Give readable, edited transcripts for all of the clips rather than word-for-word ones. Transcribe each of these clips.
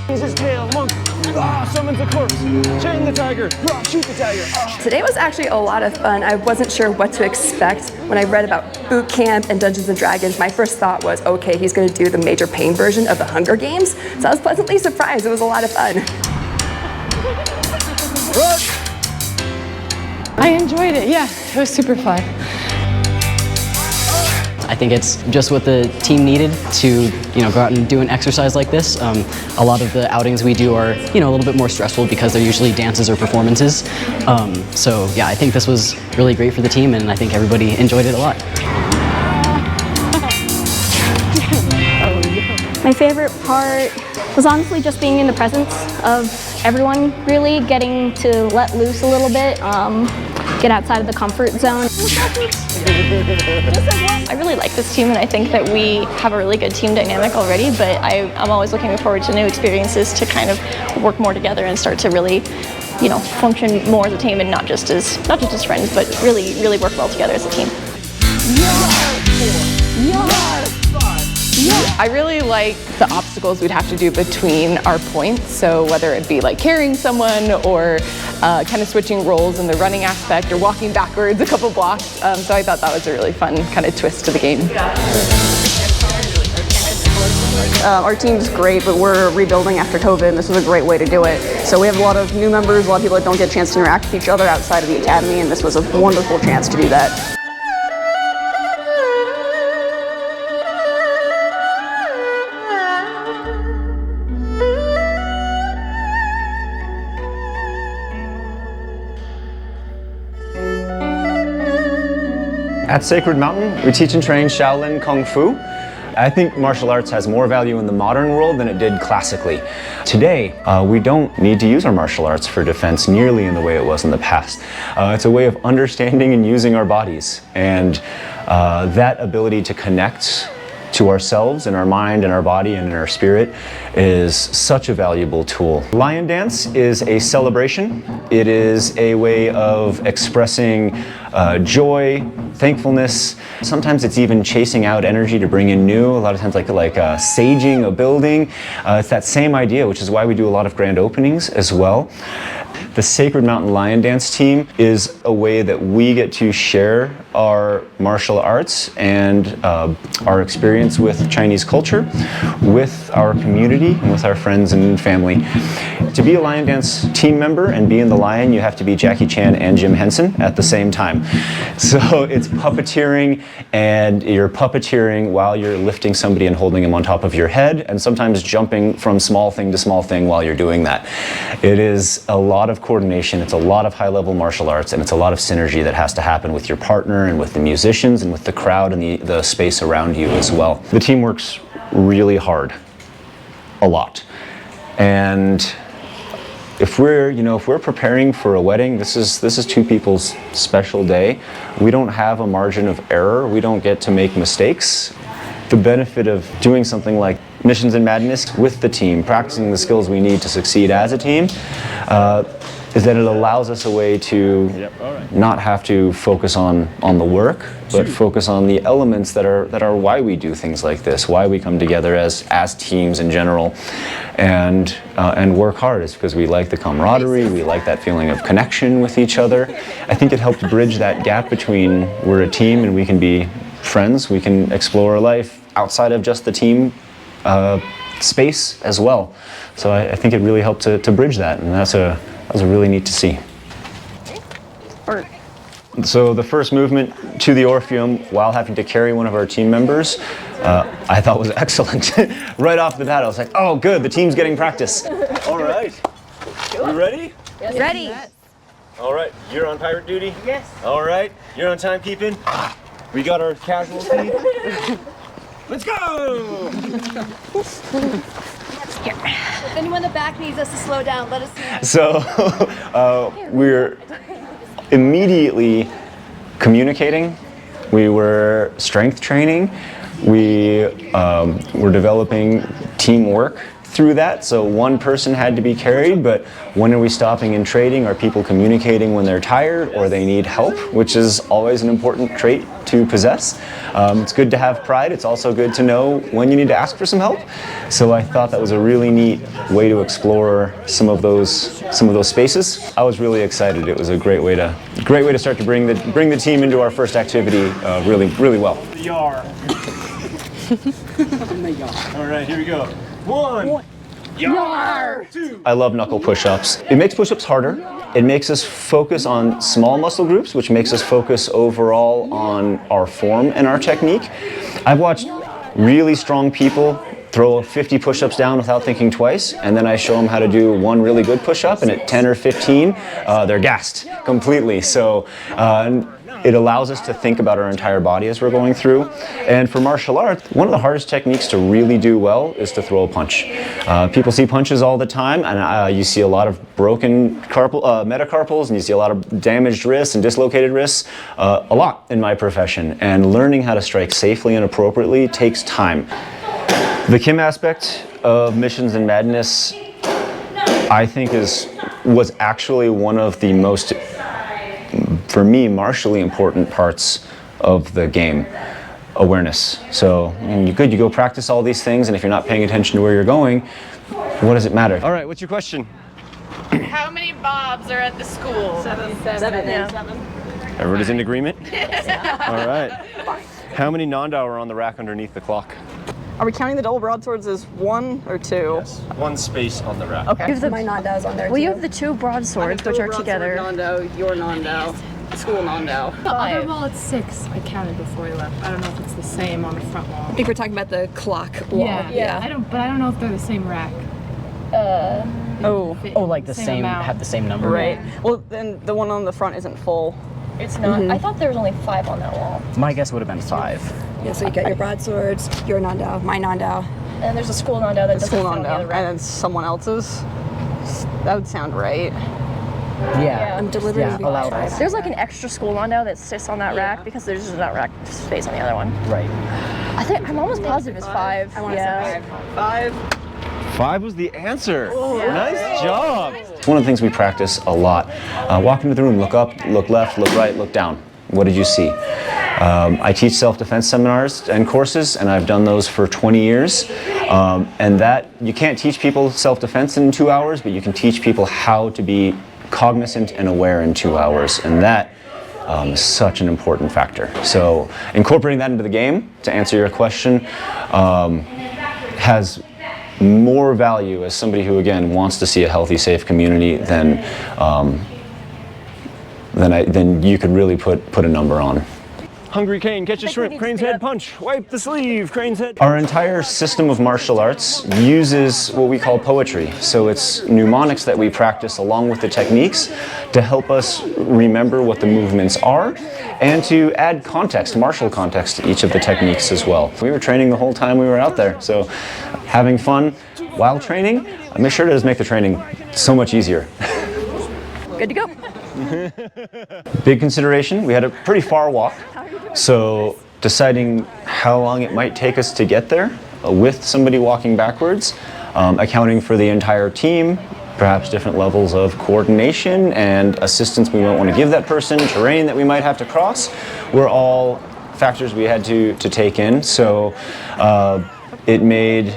Use his tail, monk. Summons a corpse. Chain the tiger. Shoot the tiger. Today was actually a lot of fun. I wasn't sure what to expect. When I read about boot camp and Dungeons & Dragons, my first thought was, okay, he's going to do the Major Payne version of the Hunger Games. So I was pleasantly surprised. It was a lot of fun. I enjoyed it, yeah. It was super fun. I think it's just what the team needed to, go out and do an exercise like this. A lot of the outings we do are, a little bit more stressful because they're usually dances or performances. So yeah, I think this was really great for the team, and I think everybody enjoyed it a lot. My favorite part was honestly just being in the presence of everyone, really getting to let loose a little bit, get outside of the comfort zone. I really like this team, and I think that we have a really good team dynamic already, but I'm always looking forward to new experiences to kind of work more together and start to really, function more as a team and not just as friends, but really work well together as a team. I really like the obstacles we'd have to do between our points, so whether it be like carrying someone or kind of switching roles in the running aspect or walking backwards a couple blocks, so I thought that was a really fun kind of twist to the game. Our team's great, but we're rebuilding after COVID, and this was a great way to do it. So we have a lot of new members, a lot of people that don't get a chance to interact with each other outside of the academy, and this was a wonderful chance to do that. At Sacred Mountain, we teach and train Shaolin Kung Fu. I think martial arts has more value in the modern world than it did classically. Today, we don't need to use our martial arts for defense nearly in the way it was in the past. It's a way of understanding and using our bodies, and that ability to connect to ourselves and our mind and our body and our spirit is such a valuable tool. Lion dance is a celebration. It is a way of expressing joy, thankfulness. Sometimes it's even chasing out energy to bring in new. A lot of times like saging a building. It's that same idea, which is why we do a lot of grand openings as well. The Sacred Mountain Lion Dance team is a way that we get to share our martial arts and our experience with Chinese culture with our community and with our friends and family. To be a Lion Dance team member and be in the Lion, you have to be Jackie Chan and Jim Henson at the same time. So it's puppeteering, and you're puppeteering while you're lifting somebody and holding them on top of your head, and sometimes jumping from small thing to small thing while you're doing that. It is a lot of coordination, it's a lot of high-level martial arts, and it's a lot of synergy that has to happen with your partner and with the musicians and with the crowd and the space around you as well. The team works really hard, a lot. And if we're preparing for a wedding, this is two people's special day. We don't have a margin of error. We don't get to make mistakes. The benefit of doing something like Missions in Madness with the team, practicing the skills we need to succeed as a team, is that it allows us a way to not have to focus on the work, but focus on the elements that are why we do things like this, why we come together as teams in general, and work hard. Is because we like the camaraderie, we like that feeling of connection with each other. I think it helped bridge that gap between we're a team and we can be friends, we can explore life outside of just the team space as well. So I think it really helped to bridge that, and that was really neat to see. So the first movement to the Orpheum while having to carry one of our team members, I thought was excellent. Right off the bat, I was like, oh good, the team's getting practice. All right, you ready? Yes. Ready. Yes. All right, you're on pirate duty? Yes. All right, you're on timekeeping? We got our casualty. Let's go! If anyone in the back needs us to slow down, let us know. So we're immediately communicating. We were strength training. We were developing teamwork through that, so one person had to be carried, but when are we stopping and trading? Are people communicating when they're tired or they need help, which is always an important trait to possess. It's good to have pride. It's also good to know when you need to ask for some help. So I thought that was a really neat way to explore some of those spaces. I was really excited. It was a great way to start to bring the team into our first activity really well. Yar. All right, here we go. One. Yar. Two. I love knuckle push-ups. It makes push-ups harder. It makes us focus on small muscle groups, which makes us focus overall on our form and our technique. I've watched really strong people throw 50 push-ups down without thinking twice, and then I show them how to do one really good push-up, and at 10 or 15, they're gassed completely. So it allows us to think about our entire body as we're going through. And for martial arts, one of the hardest techniques to really do well is to throw a punch. People see punches all the time, and you see a lot of broken metacarpals, and you see a lot of damaged wrists and dislocated wrists, a lot in my profession. And learning how to strike safely and appropriately takes time. The Kim aspect of Missions and Madness, I think, was actually one of the most, for me, martially important parts of the game. Awareness. So you go practice all these things, and if you're not paying attention to where you're going, what does it matter? All right, what's your question? How many Bobs are at the school? Seven. Everybody's in agreement? All right. How many Nandao are on the rack underneath the clock? Are we counting the double broadswords as 1 or 2? Yes. One space on the rack. Okay. My Nandao's on there Well, too. you have the two broadswords, which are together. Nandao, your Nandao, school Nandao. The other wall at 6, I counted before we left. I don't know if it's the same on the front wall. I think we're talking about the clock wall. Yeah. I don't know if they're the same rack. Like the same amount. have the same number. Right. Well, then the one on the front isn't full. It's not. I thought there was only 5 on that wall. My guess would have been 5. Yeah, so you got your broadswords, your Nandao, my Nandao. And there's a school Nandao that doesn't School fit on the Nandao, other and rack. then someone else's. That would sound right. Yeah. I'm delivering the allow There's like an extra school Nandao that sits on that rack because there's just not rack space on the other one. Right. I'm almost positive it's 5. I want to say 5. 5 was the answer. Nice job. One of the things we practice a lot. Walk into the room, look up, look left, look right, look down. What did you see? I teach self-defense seminars and courses, and I've done those for 20 years. And that, you can't teach people self-defense in 2 hours, but you can teach people how to be cognizant and aware in 2 hours. And that is such an important factor. So incorporating that into the game, to answer your question, has more value as somebody who, again, wants to see a healthy, safe community than you could really put a number on. Hungry Crane, catch a shrimp. Crane's head, punch. Wipe the sleeve. Crane's head. Our entire system of martial arts uses what we call poetry. So it's mnemonics that we practice along with the techniques to help us remember what the movements are and to add context, martial context, to each of the techniques as well. We were training the whole time we were out there. So having fun while training, I make sure to just make the training so much easier. good to go. Big consideration, we had a pretty far walk, so deciding how long it might take us to get there with somebody walking backwards, accounting for the entire team, perhaps different levels of coordination and assistance we might want to give that person, terrain that we might have to cross, were all factors we had to take in. So it made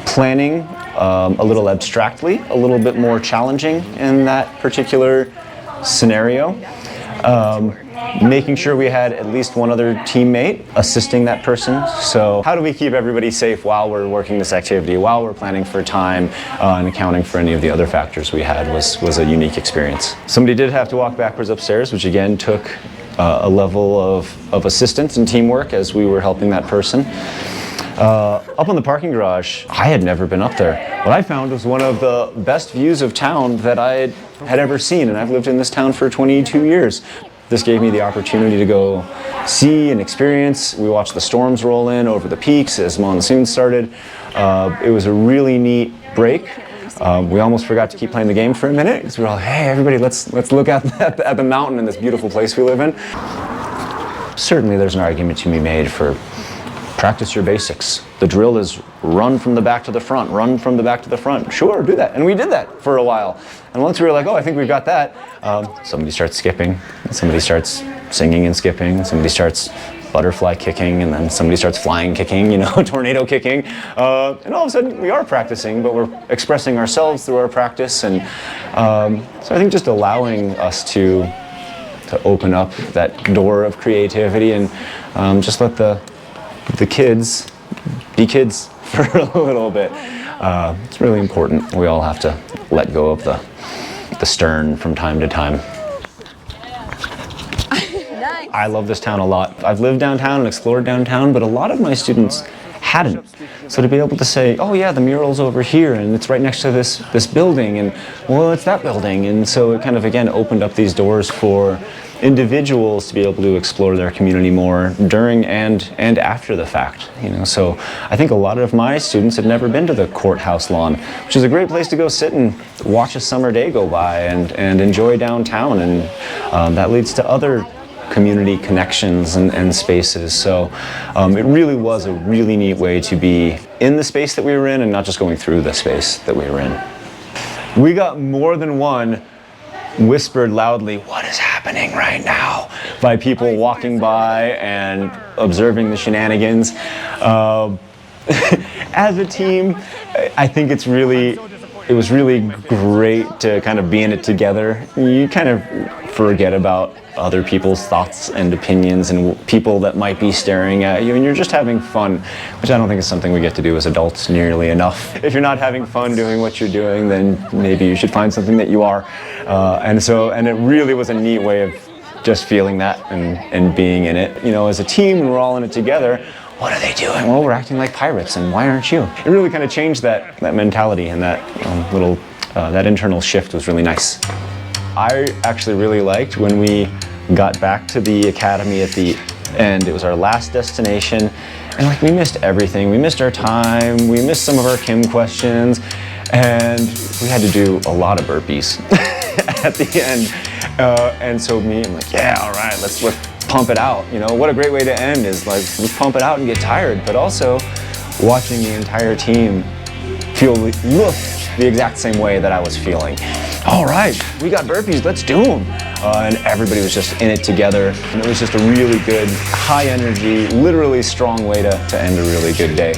planning a little abstractly, a little bit more challenging in that particular scenario. Making sure we had at least one other teammate assisting that person. So how do we keep everybody safe while we're working this activity, while we're planning for time and accounting for any of the other factors we had was a unique experience. Somebody did have to walk backwards upstairs, which again took a level of assistance and teamwork as we were helping that person. Up on the parking garage, I had never been up there. What I found was one of the best views of town that I had ever seen, and I've lived in this town for 22 years. This gave me the opportunity to go see and experience. We watched the storms roll in over the peaks as monsoon started. It was a really neat break. We almost forgot to keep playing the game for a minute because we were all, hey, everybody, let's look at the mountain in this beautiful place we live in. Certainly there's an argument to be made for practice your basics. The drill is run from the back to the front, run from the back to the front. Sure, do that. And we did that for a while. And once we were like, oh, I think we've got that, somebody starts skipping, somebody starts singing and skipping, somebody starts butterfly kicking, and then somebody starts flying kicking, you know, tornado kicking. And all of a sudden we are practicing, but we're expressing ourselves through our practice. And so I think just allowing us to open up that door of creativity and just let the kids be kids for a little bit. It's really important. We all have to let go of the stern from time to time. I love this town a lot. I've lived downtown and explored downtown, but a lot of my students hadn't. So to be able to say, oh yeah, the mural's over here and it's right next to this building, and well, it's that building. And so it kind of, again, opened up these doors for individuals to be able to explore their community more during and after the fact. You know, so I think a lot of my students have never been to the courthouse lawn, which is a great place to go sit and watch a summer day go by and enjoy downtown, and that leads to other community connections and spaces. So it really was a really neat way to be in the space that we were in and not just going through the space that we were in. We got more than one whispered loudly, "What is happening right now?" by people walking by and observing the shenanigans. As a team, I think it was really great to kind of be in it together. You kind of forget about other people's thoughts and opinions and people that might be staring at you, and you're just having fun, which I don't think is something we get to do as adults nearly enough. If you're not having fun doing what you're doing, then maybe you should find something that you are. And it really was a neat way of just feeling that and being in it. You know, as a team, and we're all in it together. What are they doing? Well, we're acting like pirates, and why aren't you? It really kind of changed that mentality, and that that internal shift was really nice. I actually really liked when we got back to the academy at the end. It was our last destination, and like we missed everything. We missed our time, we missed some of our chem questions, and we had to do a lot of burpees at the end. And so I'm like, yeah, all right, let's pump it out. You know, what a great way to end is like, let's pump it out and get tired, but also watching the entire team look the exact same way that I was feeling. All right, we got burpees, let's do them. And everybody was just in it together. And it was just a really good, high energy, literally strong way to end a really good day.